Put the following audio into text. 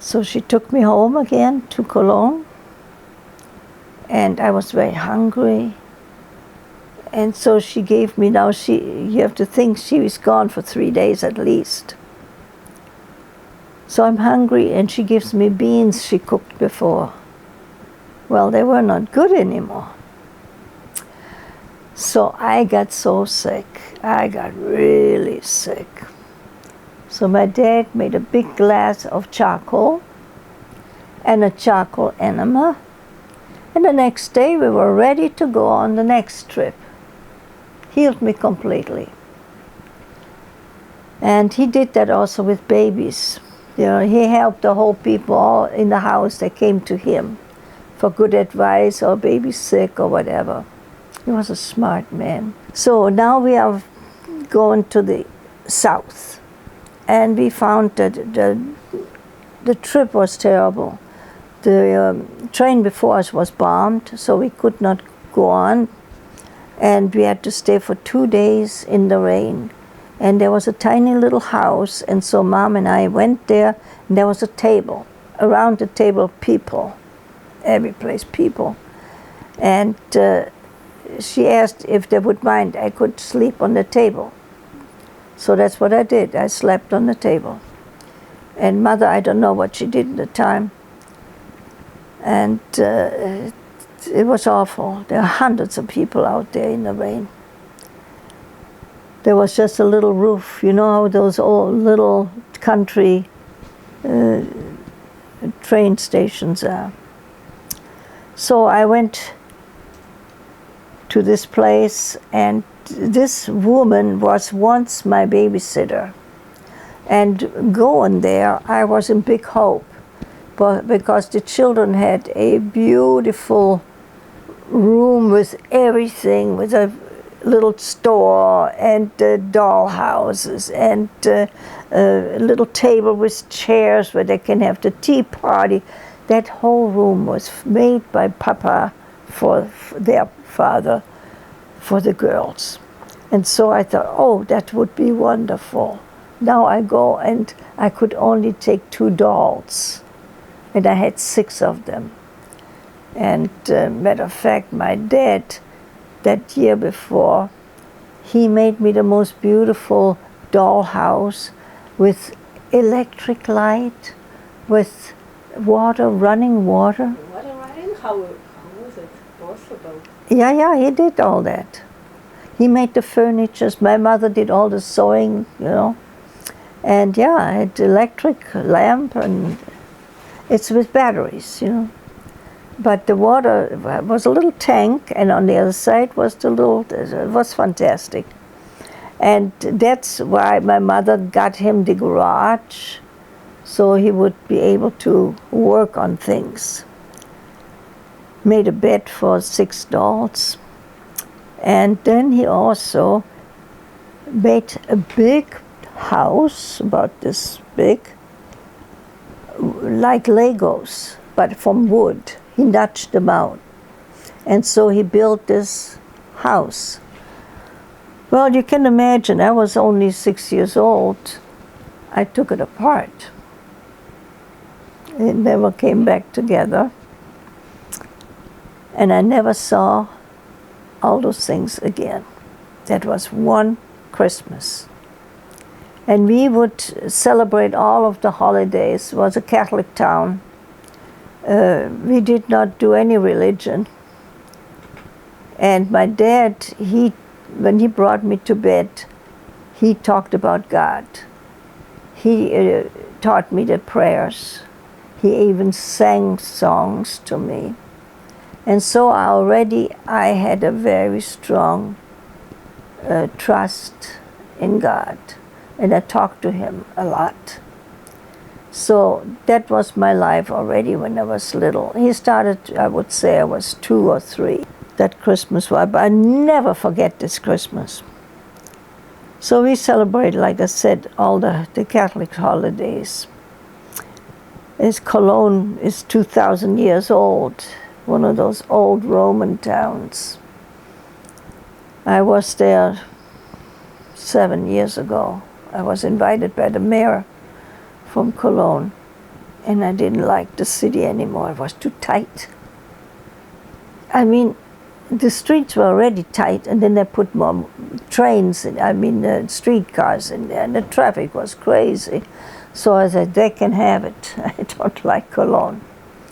So she took me home again to Cologne, and I was very hungry. And so she gave me, you have to think she was gone for 3 days at least. So I'm hungry, and she gives me beans she cooked before. Well, they were not good anymore. So I got so sick. I got really sick. So my dad made a big glass of charcoal and a charcoal enema. And the next day we were ready to go on the next trip. Healed me completely. And he did that also with babies. You know, he helped the whole people all in the house that came to him for good advice or baby sick or whatever. He was a smart man. So now we are going to the south. And we found that the trip was terrible. The train before us was bombed, so we could not go on. And we had to stay for 2 days in the rain. And there was a tiny little house, and so Mom and I went there, and there was a table. Around the table, people. Every place, people. And she asked if they would mind I could sleep on the table. So that's what I did. I slept on the table. And Mother, I don't know what she did at the time. And it was awful. There are hundreds of people out there in the rain. There was just a little roof. You know how those old little country train stations are. So I went to this place, and this woman was once my babysitter. And going there, I was in big hope, but because the children had a beautiful room with everything, with a little store and doll houses and a little table with chairs where they can have the tea party. That whole room was made by Papa for their father, for the girls. And so I thought, oh, that would be wonderful. Now I go, and I could only take 2 dolls, and I had 6 of them. And matter of fact, my dad, that year before, he made me the most beautiful doll house with electric light, with water, running water. Water running? How was it possible? Yeah, he did all that. He made the furniture. My mother did all the sewing, you know. And yeah, I had electric lamp, and it's with batteries, you know. But the water was a little tank, and on the other side was it was fantastic. And that's why my mother got him the garage, so he would be able to work on things. Made a bed for 6 dolls. And then he also made a big house, about this big, like Legos, but from wood. He notched them out. And so he built this house. Well, you can imagine, I was only 6 years old. I took it apart. It never came back together. And I never saw all those things again. That was one Christmas. And we would celebrate all of the holidays. It was a Catholic town. We did not do any religion. And my dad, when he brought me to bed, he talked about God. He taught me the prayers. He even sang songs to me. And so I had a very strong trust in God. And I talked to him a lot. So that was my life already when I was little. He started, I would say I was 2 or 3. That Christmas, but I never forget this Christmas. So we celebrate, like I said, all the Catholic holidays. Cologne is 2,000 years old, one of those old Roman towns. I was there 7 years ago. I was invited by the mayor from Cologne. and I didn't like the city anymore. It was too tight. I mean, the streets were already tight, and then they put more trains, streetcars in there, and the traffic was crazy. So I said, they can have it. I don't like Cologne.